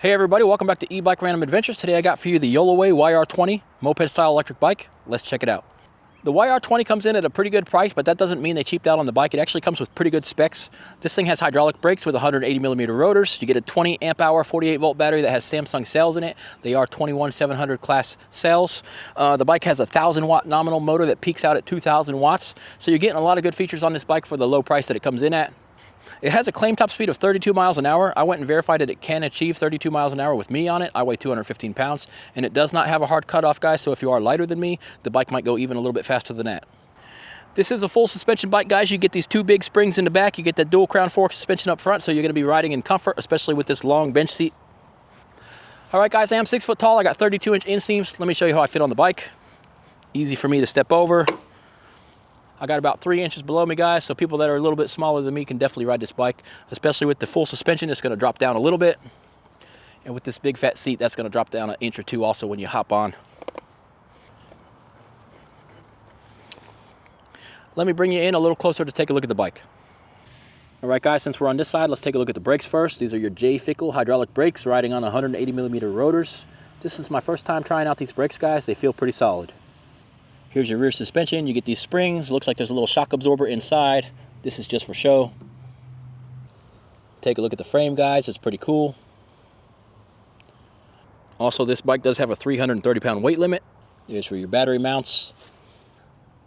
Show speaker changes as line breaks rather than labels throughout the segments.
Hey everybody, welcome back to Ebike Random Adventures. Today I got for you the Yoloway YR20 moped style electric bike. Let's check it out. The YR20 comes in at a pretty good price, but that doesn't mean they cheaped out on the bike. It actually comes with pretty good specs. This thing has hydraulic brakes with 180mm rotors. You get a 20 amp hour 48 volt battery that has Samsung cells in it. They are 21700 class cells. The bike has a 1000 watt nominal motor that peaks out at 2000 watts. So you're getting a lot of good features on this bike for the low price that it comes in at. It has a claim top speed of 32 miles an hour. I went and verified that it can achieve 32 miles an hour with me on it. I weigh 215 pounds, and it does not have a hard cutoff, guys, so if you are lighter than me, the bike might go even a little bit faster than that. This is a full suspension bike, guys. You get these two big springs in the back. You get that dual crown fork suspension up front, so you're going to be riding in comfort, especially with this long bench seat. All right, guys, I am 6 foot tall. I got 32-inch inseams. Let me show you how I fit on the bike. Easy for me to step over. I got about 3 inches below me, guys, so people that are a little bit smaller than me can definitely ride this bike, especially with the full suspension. It's going to drop down a little bit, and with this big fat seat, that's going to drop down an inch or two also when you hop on. Let me bring you in a little closer to take a look at the bike. All right, guys, since we're on this side, let's take a look at the brakes first. These are your J-Fickle hydraulic brakes riding on 180mm rotors. This is my first time trying out these brakes, guys. They feel pretty solid. Here's your rear suspension. You get these springs. Looks like there's a little shock absorber inside. This is just for show. Take a look at the frame, guys. It's pretty cool. Also, this bike does have a 330-pound weight limit. There's where your battery mounts.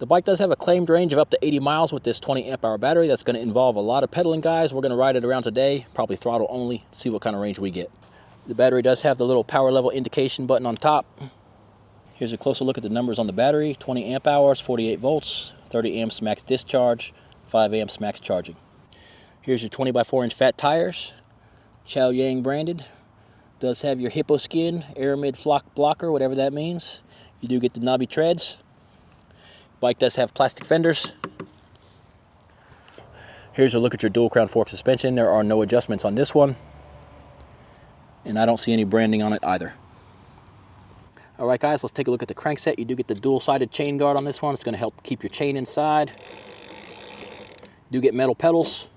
The bike does have a claimed range of up to 80 miles with this 20 amp hour battery. That's going to involve a lot of pedaling, guys. We're going to ride it around today, probably throttle only, see what kind of range we get. The battery does have the little power level indication button on top. Here's a closer look at the numbers on the battery. 20 amp hours, 48 volts, 30 amps max discharge, 5 amps max charging. Here's your 20x4-inch fat tires, Chow Yang branded. Does have your Hippo Skin Aramid flock blocker, whatever that means. You do get the knobby treads. Bike does have plastic fenders. Here's a look at your dual crown fork suspension. There are no adjustments on this one, and I don't see any branding on it either. All right, guys, let's take a look at the crankset. You do get the dual-sided chain guard on this one. It's going to help keep your chain inside. You do get metal pedals,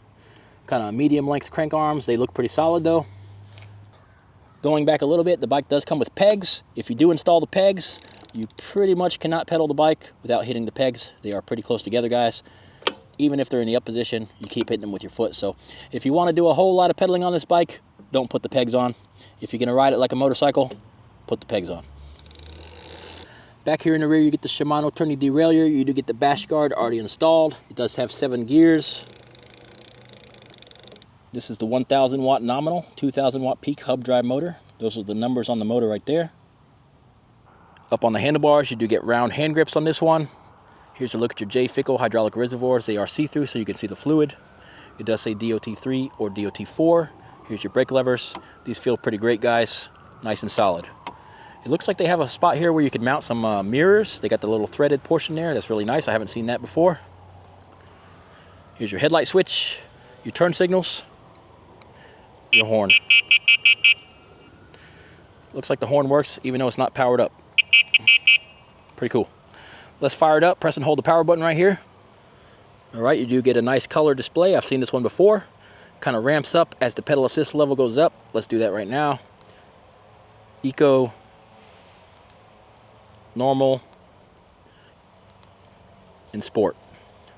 kind of medium-length crank arms. They look pretty solid, though. Going back a little bit, the bike does come with pegs. If you do install the pegs, you pretty much cannot pedal the bike without hitting the pegs. They are pretty close together, guys. Even if they're in the up position, you keep hitting them with your foot. So if you want to do a whole lot of pedaling on this bike, don't put the pegs on. If you're going to ride it like a motorcycle, put the pegs on. Back here in the rear, you get the Shimano Tourney derailleur. You do get the bash guard already installed. It does have 7 gears. This is the 1000 watt nominal, 2000 watt peak hub drive motor. Those are the numbers on the motor right there. Up on the handlebars, you do get round hand grips on this one. Here's a look at your J-Fickle hydraulic reservoirs. They are see-through, so you can see the fluid. It does say DOT3 or DOT4. Here's your brake levers. These feel pretty great, guys. Nice and solid. It looks like they have a spot here where you can mount some mirrors. They got the little threaded portion there. That's really nice. I haven't seen that before. Here's your headlight switch, your turn signals, your horn. Looks like the horn works even though it's not powered up. Pretty cool. Let's fire it up. Press and hold the power button right here. All right, you do get a nice color display. I've seen this one before. Kind of ramps up as the pedal assist level goes up. Let's do that right now. Eco, normal, and sport.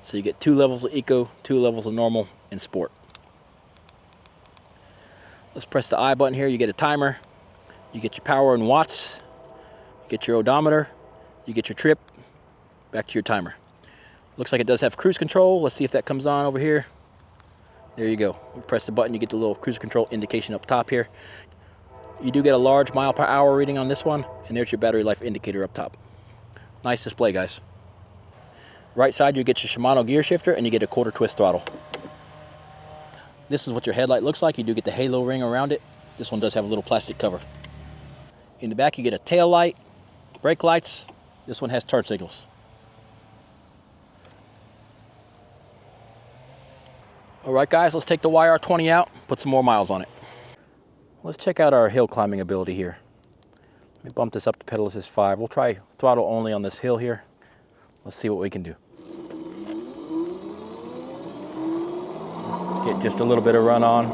So you get 2 levels of eco, 2 levels of normal, and sport. Let's press the I button here. You get a timer. You get your power in watts. You get your odometer. You get your trip. Back to your timer. Looks like it does have cruise control. Let's see if that comes on over here. There you go. You press the button, you get the little cruise control indication up top here. You do get a large mile per hour reading on this one, and there's your battery life indicator up top. Nice display, guys. Right side, you get your Shimano gear shifter, and you get a quarter twist throttle. This is what your headlight looks like. You do get the halo ring around it. This one does have a little plastic cover. In the back, you get a tail light, brake lights. This one has turn signals. All right, guys, let's take the YR20 out, put some more miles on it. Let's check out our hill climbing ability here. Let me bump this up to pedal assist 5. We'll try throttle only on this hill here. Let's see what we can do. Get just a little bit of run on.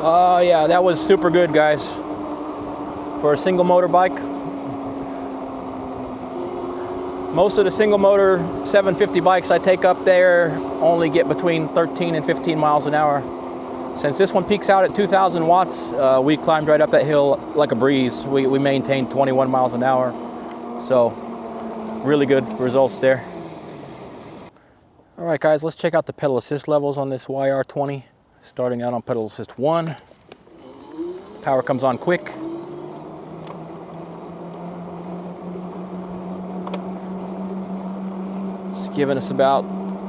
Oh yeah, that was super good, guys. For a single motor bike. Most of the single motor 750 bikes I take up there only get between 13 and 15 miles an hour. Since this one peaks out at 2,000 watts, we climbed right up that hill like a breeze. We maintained 21 miles an hour. So, really good results there. All right, guys, let's check out the pedal assist levels on this YR20. Starting out on pedal assist 1. Power comes on quick. It's giving us about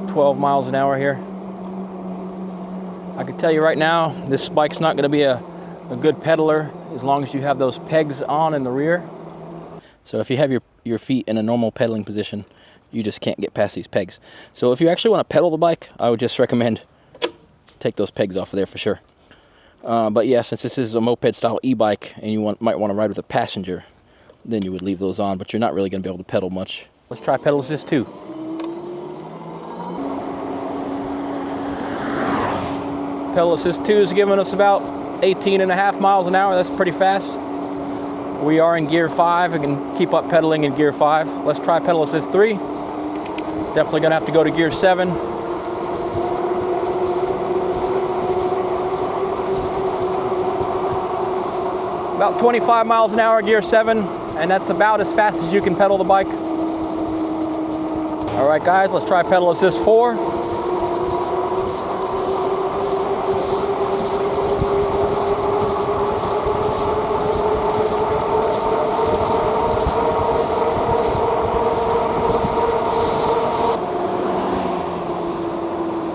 12 miles an hour here. I can tell you right now, this bike's not going to be a good pedaler as long as you have those pegs on in the rear. So if you have your feet in a normal pedaling position, you just can't get past these pegs. So if you actually want to pedal the bike, I would just recommend take those pegs off of there for sure. But yeah, since this is a moped style e-bike and you might want to ride with a passenger, then you would leave those on, but you're not really going to be able to pedal much. Let's try pedal assist 2. Pedal assist 2 is giving us about 18.5 miles an hour. That's pretty fast. We are in gear 5 and can keep up pedaling in gear 5. Let's try pedal assist 3. Definitely going to have to go to gear 7. About 25 miles an hour, gear 7, and that's about as fast as you can pedal the bike. All right, guys, let's try pedal assist 4.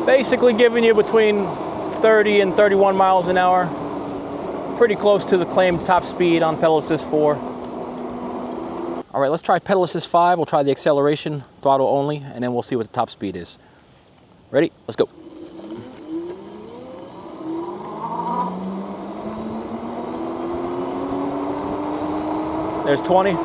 Basically giving you between 30 and 31 miles an hour. Pretty close to the claimed top speed on pedal assist 4. All right, let's try pedal assist 5. We'll try the acceleration, throttle only, and then we'll see what the top speed is. Ready? Let's go. There's 20.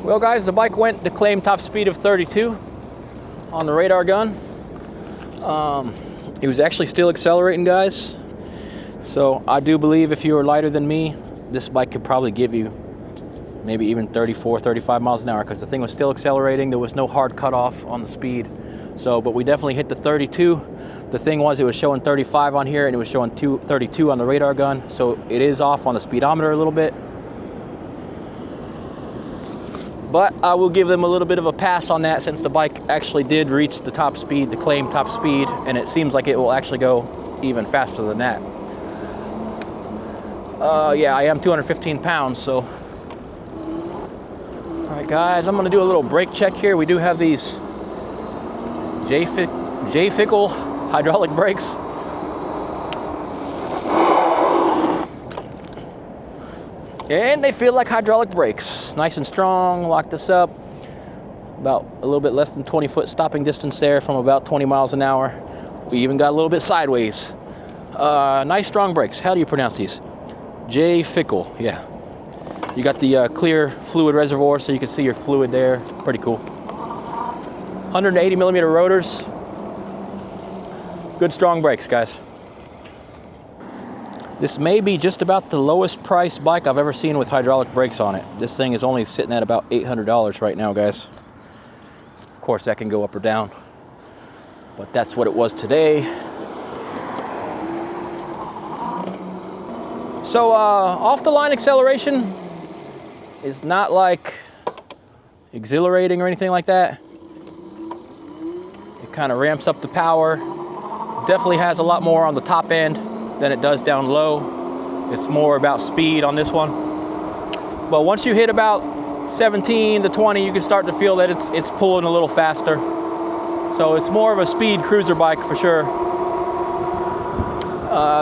Well, guys, the bike went to claim top speed of 32 on the radar gun. It was actually still accelerating, guys. So I do believe if you were lighter than me, this bike could probably give you maybe even 34, 35 miles an hour because the thing was still accelerating. There was no hard cutoff on the speed. So, but we definitely hit the 32. The thing was, it was showing 35 on here and it was showing 32 on the radar gun. So it is off on the speedometer a little bit. But I will give them a little bit of a pass on that since the bike actually did reach the top speed, the claimed top speed, and it seems like it will actually go even faster than that. Yeah, I am 215 pounds, so. All right, guys, I'm gonna do a little brake check here. We do have these J-Fickle hydraulic brakes. And they feel like hydraulic brakes. Nice and strong, lock this up. About a little bit less than 20-foot stopping distance there from about 20 miles an hour. We even got a little bit sideways. Nice strong brakes. How do you pronounce these? J. Fickle, yeah. You got the clear fluid reservoir so you can see your fluid there. Pretty cool. 180 millimeter rotors. Good strong brakes, guys. This may be just about the lowest price bike I've ever seen with hydraulic brakes on it. This thing is only sitting at about $800 right now, guys. Of course, that can go up or down, but that's what it was today. So off the line acceleration is not like exhilarating or anything like that. It kind of ramps up the power. Definitely has a lot more on the top end than it does down low. It's more about speed on this one. But once you hit about 17 to 20, you can start to feel that it's pulling a little faster. So it's more of a speed cruiser bike for sure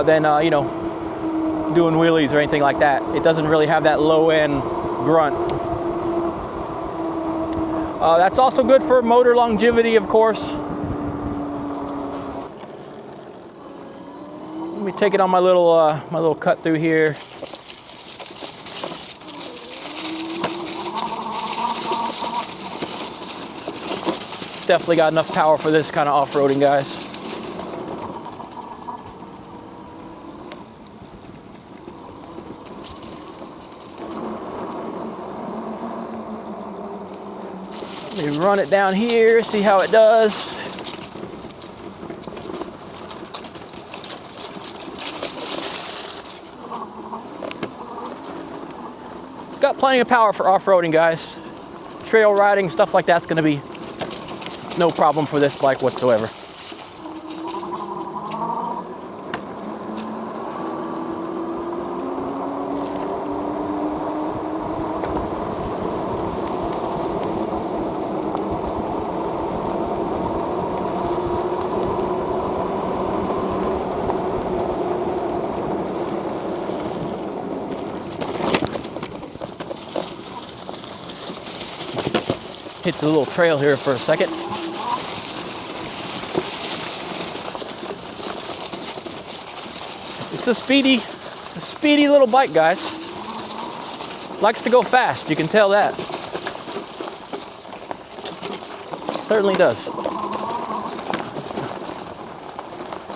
than you know, doing wheelies or anything like that. It doesn't really have that low end grunt. That's also good for motor longevity, of course. Let me take it on my little cut through here. It's definitely got enough power for this kind of off-roading, guys. Let me run it down here, see how it does. Got plenty of power for off-roading, guys. Trail riding, stuff like that's going to be no problem for this bike whatsoever. Hit the little trail here for a second. It's a speedy little bike, guys. Likes to go fast, you can tell that. Certainly does.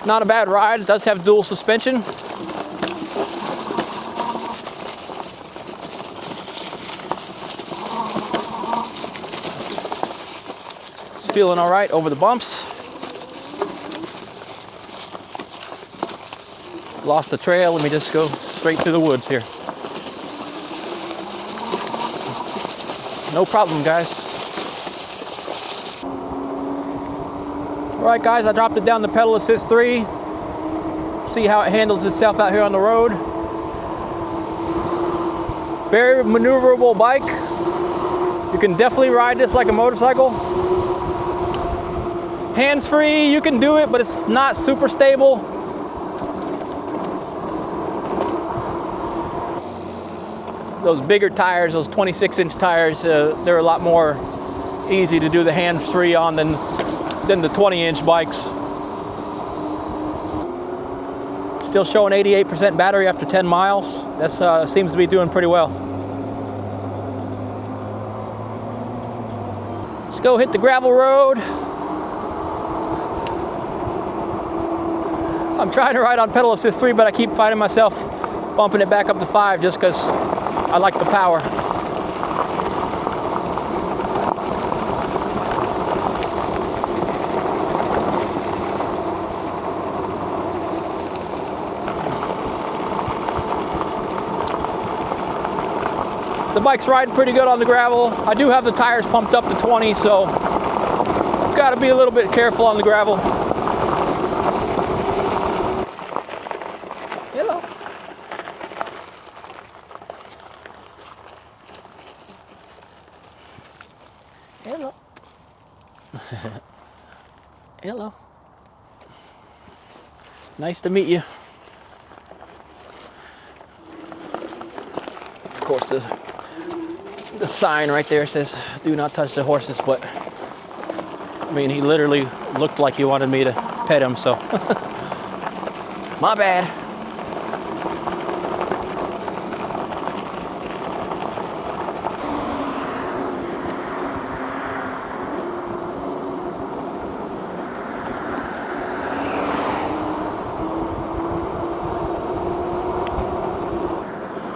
Not a bad ride. It does have dual suspension. Feeling all right over the bumps. Lost the trail. Let me just go straight through the woods here. No problem, guys. All right, guys, I dropped it down to pedal assist 3. See how it handles itself out here on the road. Very maneuverable bike. You can definitely ride this like a motorcycle. Hands-free, you can do it, but it's not super stable. Those bigger tires, those 26-inch tires, they're a lot more easy to do the hands-free on than the 20-inch bikes. Still showing 88% battery after 10 miles. That seems to be doing pretty well. Let's go hit the gravel road. I'm trying to ride on pedal assist 3, but I keep finding myself bumping it back up to 5 just because I like the power. The bike's riding pretty good on the gravel. I do have the tires pumped up to 20, so got to be a little bit careful on the gravel. Hello. Hello. Hello. Nice to meet you. Of course, the sign right there says, "Do not touch the horses," but I mean, he literally looked like he wanted me to pet him, so my bad.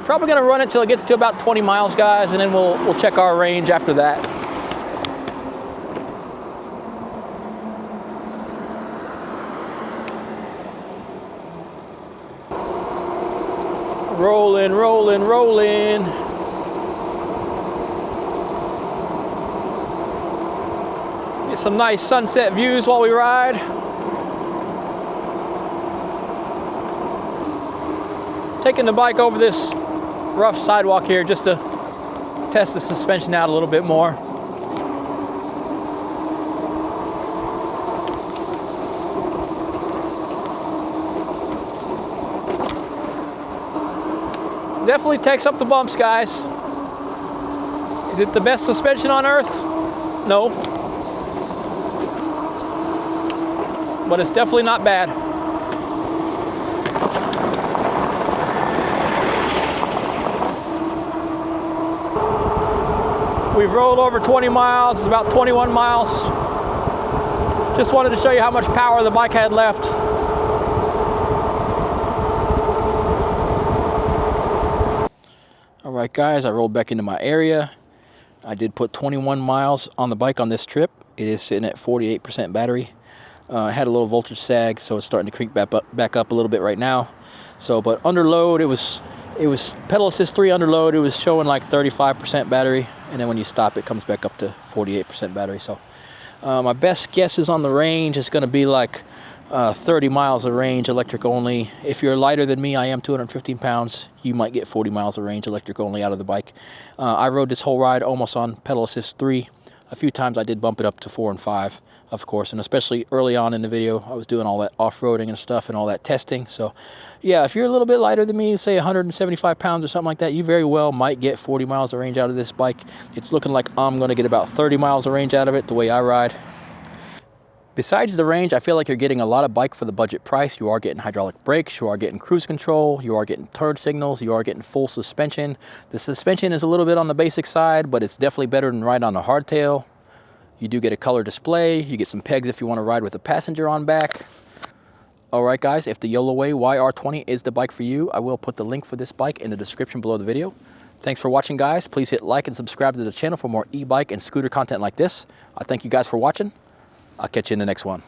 Probably gonna run it till it gets to about 20 miles, guys, and then we'll check our range after that. Rolling, rolling, rolling. Get some nice sunset views while we ride. Taking the bike over this rough sidewalk here just to test the suspension out a little bit more. Definitely takes up the bumps, guys. Is it the best suspension on earth? No. But it's definitely not bad. We've rolled over 20 miles, it's about 21 miles. Just wanted to show you how much power the bike had left. All right, guys, I rolled back into my area. I did put 21 miles on the bike on this trip. It is sitting at 48% battery. I had a little voltage sag, so it's starting to creep back up a little bit right now. So, but under load, it was pedal assist 3 under load. It was showing like 35% battery, and then when you stop, it comes back up to 48% battery. So, my best guess is on the range is going to be like 30 miles of range, electric only. If you're lighter than me, I am 215 pounds, you might get 40 miles of range, electric only, out of the bike. I rode this whole ride almost on pedal assist 3. A few times I did bump it up to 4 and 5, of course, and especially early on in the video, I was doing all that off-roading and stuff and all that testing. So yeah, if you're a little bit lighter than me, say 175 pounds or something like that, you very well might get 40 miles of range out of this bike. It's looking like I'm going to get about 30 miles of range out of it the way I ride. Besides the range, I feel like you're getting a lot of bike for the budget price. You are getting hydraulic brakes, you are getting cruise control, you are getting turn signals, you are getting full suspension. The suspension is a little bit on the basic side, but it's definitely better than riding on a hardtail. You do get a color display, you get some pegs if you want to ride with a passenger on back. Alright guys, if the Yoloway YR20 is the bike for you, I will put the link for this bike in the description below the video. Thanks for watching, guys. Please hit like and subscribe to the channel for more e-bike and scooter content like this. I thank you guys for watching. I'll catch you in the next one.